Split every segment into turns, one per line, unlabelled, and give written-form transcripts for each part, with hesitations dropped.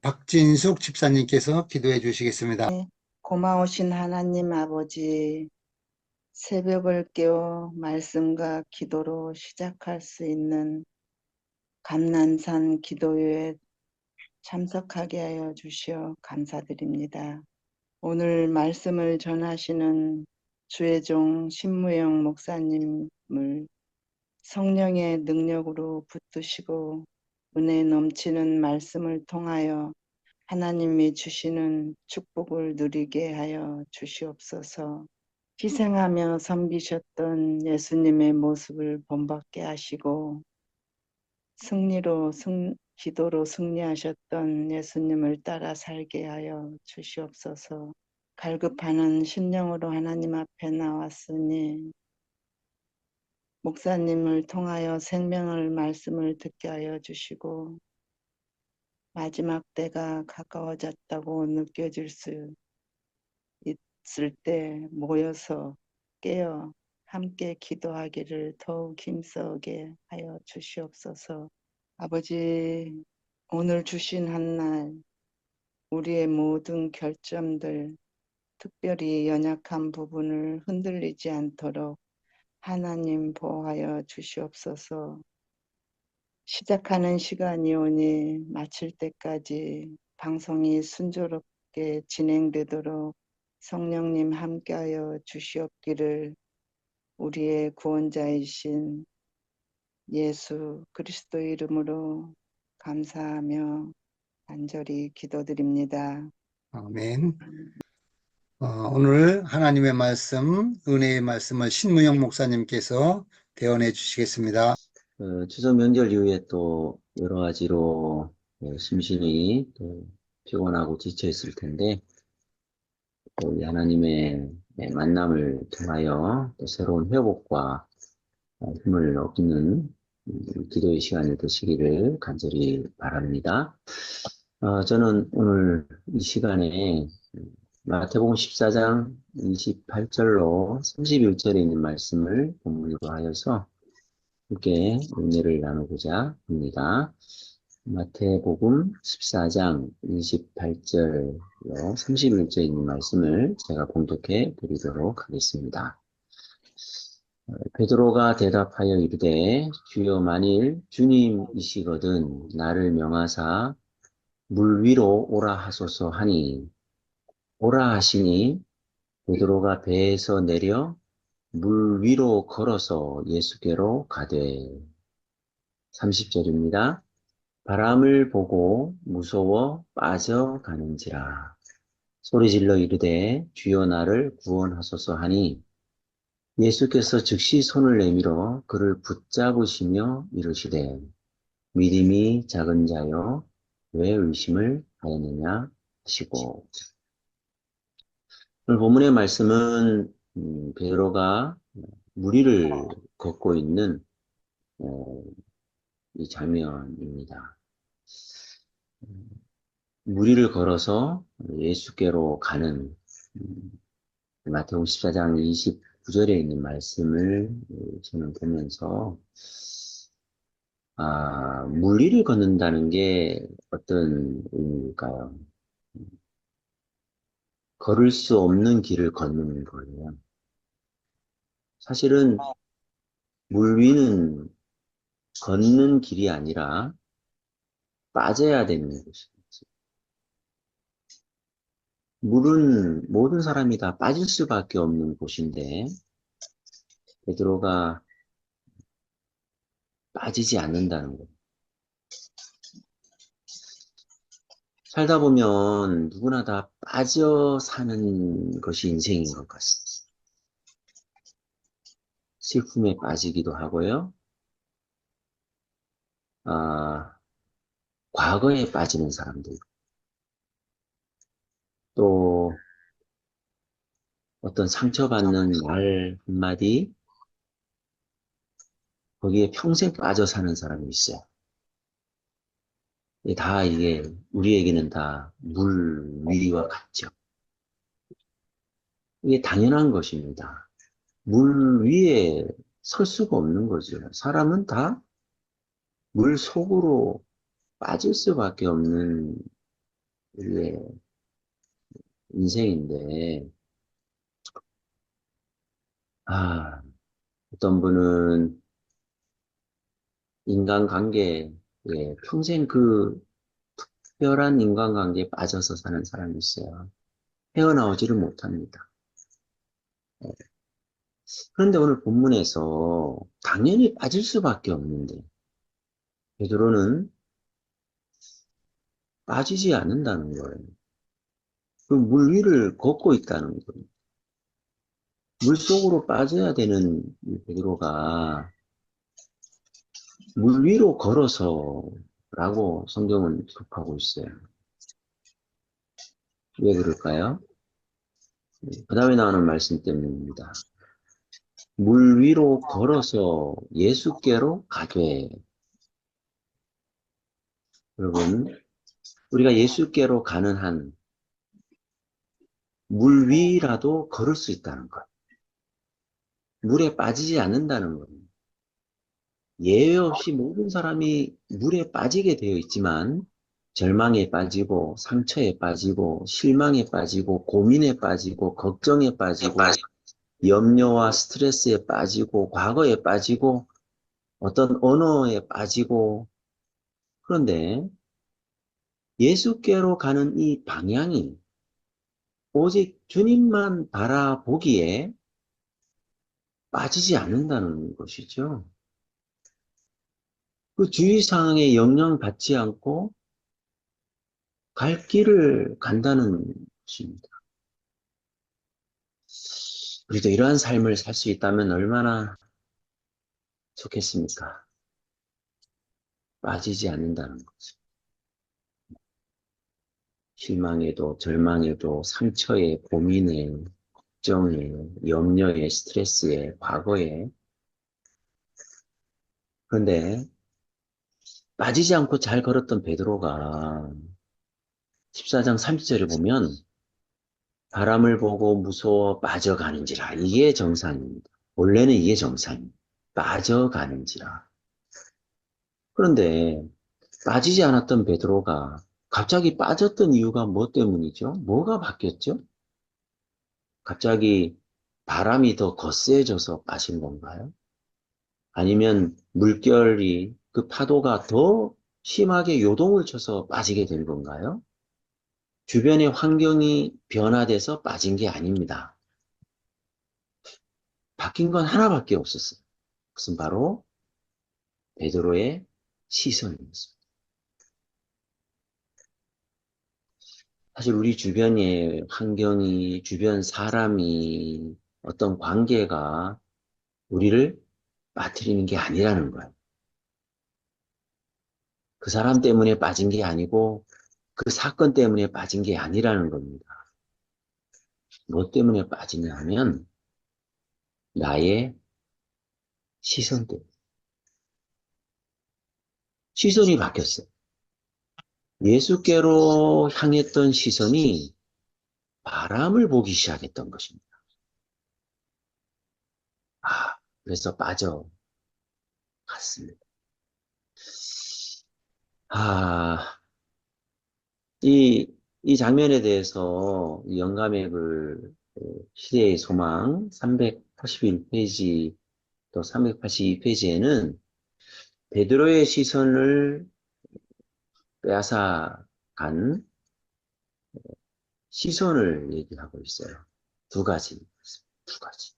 박진숙 집사님께서 기도해 주시겠습니다.
네, 고마우신 하나님 아버지, 새벽을 깨워 말씀과 기도로 시작할 수 있는 감난산 기도회에 참석하게 하여 주시어 감사드립니다. 오늘 말씀을 전하시는 주의종 신무영 목사님을 성령의 능력으로 붙드시고 은혜 넘치는 말씀을 통하여 하나님이 주시는 축복을 누리게 하여 주시옵소서. 희생하며 섬기셨던 예수님의 모습을 본받게 하시고 기도로 승리하셨던 예수님을 따라 살게 하여 주시옵소서. 갈급하는 심령으로 하나님 앞에 나왔으니 목사님을 통하여 생명을 말씀을 듣게 하여 주시고 마지막 때가 가까워졌다고 느껴질 수 있을 때 모여서 깨어 함께 기도하기를 더욱 힘쓰게 하여 주시옵소서. 아버지, 오늘 주신 한날 우리의 모든 결점들, 특별히 연약한 부분을 흔들리지 않도록 하나님 보호하여 주시옵소서. 시작하는 시간이 오니 마칠 때까지 방송이 순조롭게 진행되도록 성령님 함께하여 주시옵기를 우리의 구원자이신 예수 그리스도의 이름으로 감사하며 간절히 기도드립니다.
아멘. 오늘 하나님의 말씀, 은혜의 말씀을 신무영 목사님께서 대언해 주시겠습니다.
추석 명절 이후에 또 여러 가지로 심신이 또 피곤하고 지쳐 있을 텐데, 또 우리 하나님의 만남을 통하여 또 새로운 회복과 힘을 얻는 기도의 시간이 되시기를 간절히 바랍니다. 저는 오늘 이 시간에 마태복음 14장 28절로 31절에 있는 말씀을 본문으로 하여서 함께 은혜를 나누고자 합니다. 마태복음 14장 28절로 31절에 있는 말씀을 제가 봉독해 드리도록 하겠습니다. 베드로가 대답하여 이르되 주여 만일 주님이시거든 나를 명하사 물 위로 오라 하소서 하니 오라 하시니 베드로가 배에서 내려 물 위로 걸어서 예수께로 가되 30절입니다. 바람을 보고 무서워 빠져가는지라 소리질러 이르되 주여 나를 구원하소서 하니 예수께서 즉시 손을 내밀어 그를 붙잡으시며 이르시되 믿음이 작은 자여 왜 의심을 하였느냐 하시고 오늘 본문의 말씀은 베드로가 무리를 걷고 있는 이 장면입니다. 무리를 걸어서 예수께로 가는 마태복음 14장 29절에 있는 말씀을 저는 보면서 무리를 걷는다는 게 어떤 의미일까요? 걸을 수 없는 길을 걷는 거예요. 사실은 물 위는 걷는 길이 아니라 빠져야 되는 곳이죠. 물은 모든 사람이 다 빠질 수밖에 없는 곳인데 베드로가 빠지지 않는다는 거예요. 살다 보면 누구나 다 빠져 사는 것이 인생인 것 같습니다. 슬픔에 빠지기도 하고요. 과거에 빠지는 사람들, 또 어떤 상처받는 말 한마디, 거기에 평생 빠져 사는 사람이 있어요. 이게 우리에게는 다 물 위와 같죠. 이게 당연한 것입니다. 물 위에 설 수가 없는 거죠. 사람은 다 물 속으로 빠질 수밖에 없는 우리의 인생인데, 어떤 분은 인간관계에 평생 그 특별한 인간관계에 빠져서 사는 사람이 있어요. 헤어나오지를 못합니다. 그런데 오늘 본문에서 당연히 빠질 수밖에 없는데, 베드로는 빠지지 않는다는 거예요. 그 물 위를 걷고 있다는 거예요. 물 속으로 빠져야 되는 이 베드로가 물 위로 걸어서 라고 성경은 기록하고 있어요. 왜 그럴까요? 그 다음에 나오는 말씀 때문입니다. 물 위로 걸어서 예수께로 가되. 여러분, 우리가 예수께로 가는 한 물 위라도 걸을 수 있다는 것. 물에 빠지지 않는다는 것. 예외 없이 모든 사람이 물에 빠지게 되어 있지만 절망에 빠지고 상처에 빠지고 실망에 빠지고 고민에 빠지고 걱정에 빠지고 염려와 스트레스에 빠지고 과거에 빠지고 어떤 언어에 빠지고 그런데 예수께로 가는 이 방향이 오직 주님만 바라보기에 빠지지 않는다는 것이죠. 그 주위 상황에 영향받지 않고 갈 길을 간다는 것입니다. 우리도 이러한 삶을 살 수 있다면 얼마나 좋겠습니까? 빠지지 않는다는 거죠. 실망에도 절망에도 상처에 고민에 걱정에 염려에 스트레스에 과거에 그런데 빠지지 않고 잘 걸었던 베드로가 14장 30절에 보면 바람을 보고 무서워 빠져가는지라. 이게 정상입니다. 원래는 이게 정상입니다. 빠져가는지라. 그런데 빠지지 않았던 베드로가 갑자기 빠졌던 이유가 뭐 때문이죠? 뭐가 바뀌었죠? 갑자기 바람이 더 거세져서 빠진 건가요? 아니면 물결이 그 파도가 더 심하게 요동을 쳐서 빠지게 된 건가요? 주변의 환경이 변화돼서 빠진 게 아닙니다. 바뀐 건 하나밖에 없었어요. 그것은 바로 베드로의 시선이었습니다. 사실 우리 주변의 환경이, 주변 사람이, 어떤 관계가 우리를 빠뜨리는 게 아니라는 거예요. 그 사람 때문에 빠진 게 아니고 그 사건 때문에 빠진 게 아니라는 겁니다. 뭐 때문에 빠지냐 하면 나의 시선 때문에. 시선이 바뀌었어요. 예수께로 향했던 시선이 바람을 보기 시작했던 것입니다. 그래서 빠져갔습니다. 이 장면에 대해서 이 영감의 글, 시대의 소망 381페이지 또 382페이지에는 베드로의 시선을 빼앗아간 시선을 얘기하고 있어요. 두 가지. 두 가지.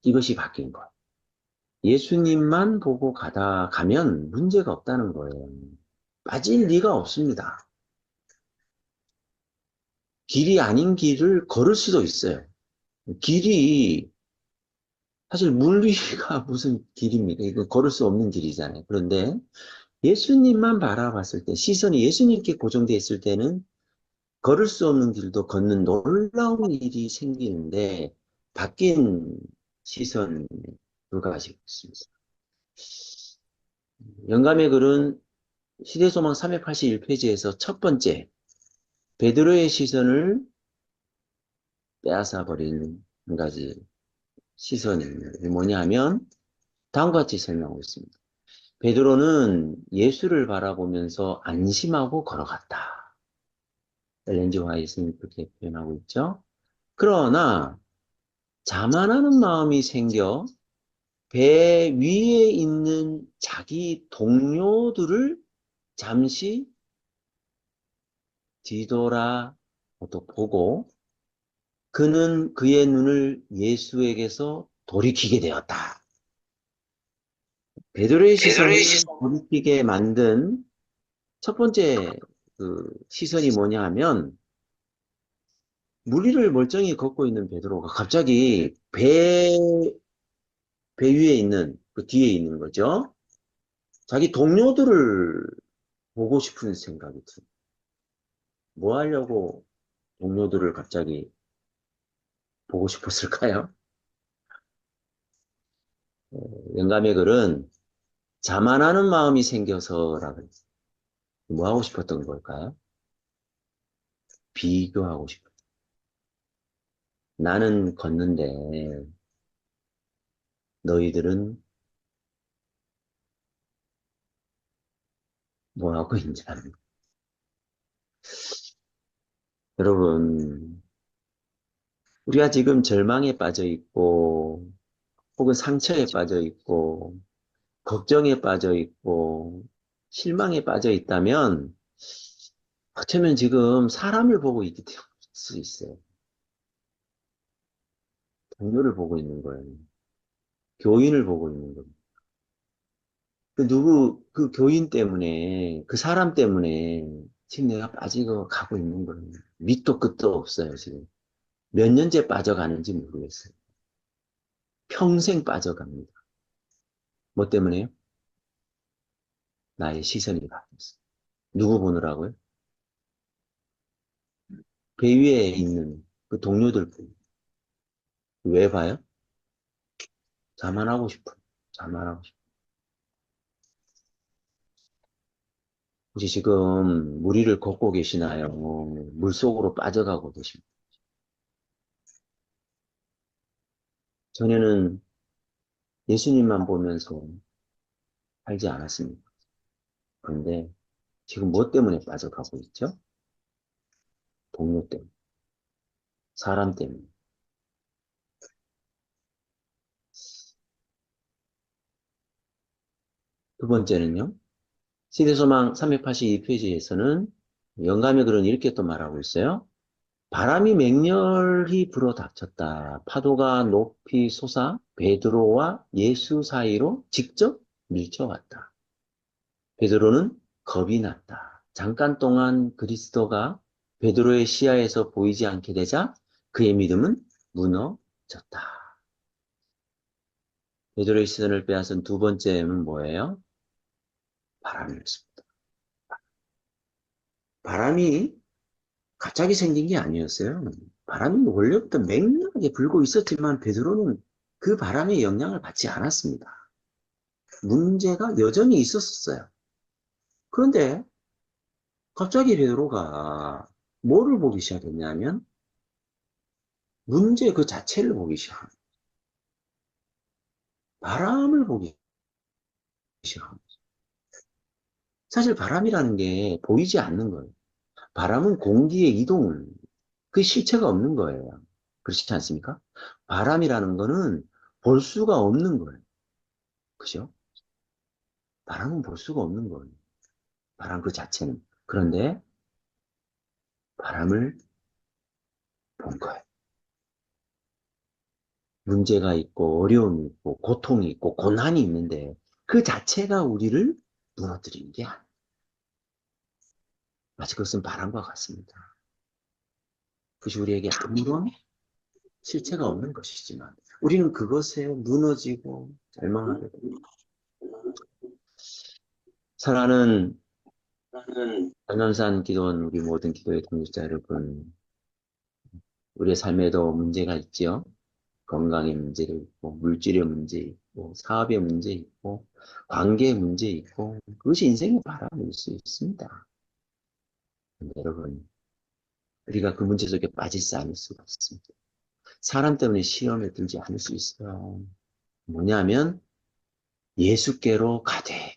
이것이 바뀐 것. 예수님만 보고 가면 문제가 없다는 거예요. 빠질 리가 없습니다. 길이 아닌 길을 걸을 수도 있어요. 길이 사실 물 위가 무슨 길입니까? 이거 걸을 수 없는 길이잖아요. 그런데 예수님만 바라봤을 때, 시선이 예수님께 고정되어 있을 때는 걸을 수 없는 길도 걷는 놀라운 일이 생기는데 바뀐 시선 두 가지가 있습니다. 영감의 글은 시대소망 381페이지에서 첫 번째 베드로의 시선을 빼앗아버리는 한 가지 시선입니다. 이게 뭐냐 하면 다음과 같이 설명하고 있습니다. 베드로는 예수를 바라보면서 안심하고 걸어갔다. 엘렌지 화이트는 그렇게 표현하고 있죠. 그러나 자만하는 마음이 생겨 배 위에 있는 자기 동료들을 잠시 뒤돌아 보고 그는 그의 눈을 예수에게서 돌이키게 되었다. 베드로의 시선을 돌이키게 만든 첫 번째 그 시선이 뭐냐 하면 무리를 멀쩡히 걷고 있는 베드로가 갑자기 배 위에 있는 그 뒤에 있는 거죠. 자기 동료들을 보고 싶은 생각이 들어요. 뭐 하려고 동료들을 갑자기 보고 싶었을까요? 영감의 글은 자만하는 마음이 생겨서라고 했어요. 뭐 하고 싶었던 걸까요? 비교하고 싶어요. 나는 걷는데 너희들은 뭐 하고 있는지 아는. 여러분, 우리가 지금 절망에 빠져 있고, 혹은 상처에 빠져 있고, 걱정에 빠져 있고, 실망에 빠져 있다면, 어쩌면 지금 사람을 보고 있기 때문일 수 있어요. 동료를 보고 있는 거예요. 교인을 보고 있는 거예요. 그 교인 때문에, 그 사람 때문에 지금 내가 빠지고 가고 있는 거예요. 밑도 끝도 없어요, 지금. 몇 년째 빠져가는지 모르겠어요. 평생 빠져갑니다. 뭐 때문에요? 나의 시선이 바뀌었어요. 누구 보느라고요? 배 위에 있는 그 동료들 보고. 왜 봐요? 자만하고 싶어요. 자만하고 싶어요. 혹시 지금 무리를 걷고 계시나요? 물속으로 빠져가고 계십니다. 전에는 예수님만 보면서 살지 않았습니다. 그런데 지금 뭐 때문에 빠져가고 있죠? 동료 때문에, 사람 때문에. 두 번째는요, 시대소망 382페이지에서는 영감의 글은 이렇게 또 말하고 있어요. 바람이 맹렬히 불어 닥쳤다. 파도가 높이 솟아 베드로와 예수 사이로 직접 밀쳐왔다. 베드로는 겁이 났다. 잠깐 동안 그리스도가 베드로의 시야에서 보이지 않게 되자 그의 믿음은 무너졌다. 베드로의 시선을 빼앗은 두 번째는 뭐예요? 바람이었습니다. 바람이 갑자기 생긴 게 아니었어요. 바람이 원래부터 맹렬하게 불고 있었지만 베드로는 그 바람의 영향을 받지 않았습니다. 문제가 여전히 있었어요. 그런데 갑자기 베드로가 뭐를 보기 시작했냐면 문제 그 자체를 보기 시작합니다. 바람을 보기 시작합니다. 사실 바람이라는 게 보이지 않는 거예요. 바람은 공기의 이동을, 그 실체가 없는 거예요. 그렇지 않습니까? 바람이라는 거는 볼 수가 없는 거예요. 그죠? 바람은 볼 수가 없는 거예요. 바람 그 자체는. 그런데 바람을 본 거예요. 문제가 있고 어려움이 있고 고통이 있고 고난이 있는데 그 자체가 우리를 무너뜨리는 게 아니에요. 마치 그것은 바람과 같습니다. 그것이 우리에게 아무런 실체가 없는 것이지만 우리는 그것에 무너지고 절망하게 됩니다. 사랑하는 연남산 기도원 우리 모든 기도의 동역자 여러분, 우리의 삶에도 문제가 있지요. 건강의 문제도 있고, 물질의 문제 있고, 사업의 문제 있고, 관계의 문제 있고, 그것이 인생의 바람일 수 있습니다. 여러분, 우리가 그 문제 속에 빠지지 않을 수가 없습니다. 사람 때문에 시험에 들지 않을 수 있어요. 뭐냐면, 예수께로 가되,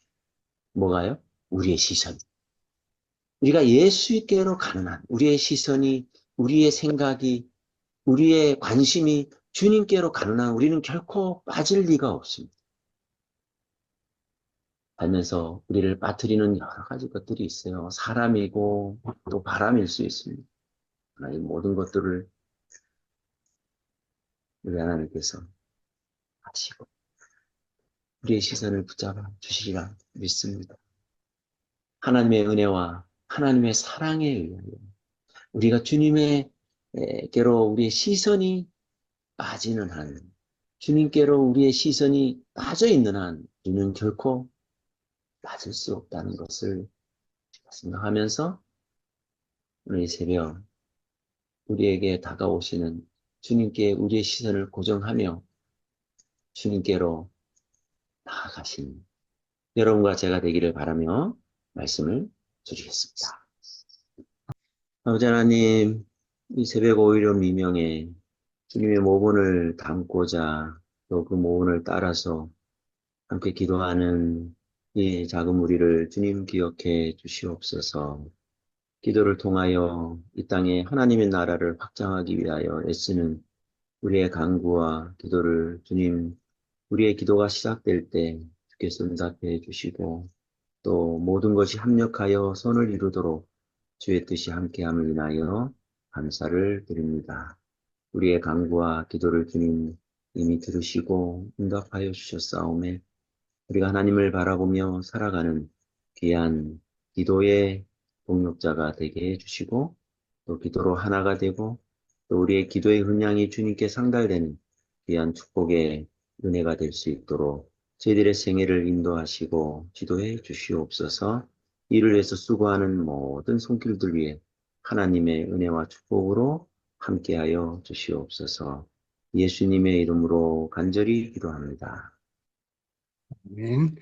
뭐가요? 우리의 시선. 우리가 예수께로 가는 한 우리의 시선이, 우리의 생각이, 우리의 관심이 주님께로 가는 한 우리는 결코 빠질 리가 없습니다. 살면서 우리를 빠뜨리는 여러 가지 것들이 있어요. 사람이고 또 바람일 수 있습니다. 그러나 이 모든 것들을 우리 하나님께서 하시고 우리의 시선을 붙잡아 주시리라 믿습니다. 하나님의 은혜와 하나님의 사랑에 의하여 우리가 주님의께로 우리의 시선이 빠지는 한, 주님께로 우리의 시선이 빠져 있는 한 우리는 결코 빠질 수 없다는 것을 생각하면서 오늘 이 새벽 우리에게 다가오시는 주님께 우리의 시선을 고정하며 주님께로 나아가신 여러분과 제가 되기를 바라며 말씀을 드리겠습니다. 아버지 하나님, 이 새벽 오히려 미명에 주님의 모본을 담고자 또 그 모본을 따라서 함께 기도하는 이 작은 무리를 주님 기억해 주시옵소서. 기도를 통하여 이 땅에 하나님의 나라를 확장하기 위하여 애쓰는 우리의 간구와 기도를 주님, 우리의 기도가 시작될 때 주께서 응답해 주시고 또 모든 것이 합력하여 선을 이루도록 주의 뜻이 함께함을 인하여 감사를 드립니다. 우리의 간구와 기도를 주님 이미 들으시고 응답하여 주셨사오매 우리가 하나님을 바라보며 살아가는 귀한 기도의 동력자가 되게 해주시고 또 기도로 하나가 되고 또 우리의 기도의 흔량이 주님께 상달되는 귀한 축복의 은혜가 될 수 있도록 저희들의 생애를 인도하시고 지도해 주시옵소서. 이를 위해서 수고하는 모든 손길들 위해 하나님의 은혜와 축복으로 함께하여 주시옵소서. 예수님의 이름으로 간절히 기도합니다.
아멘.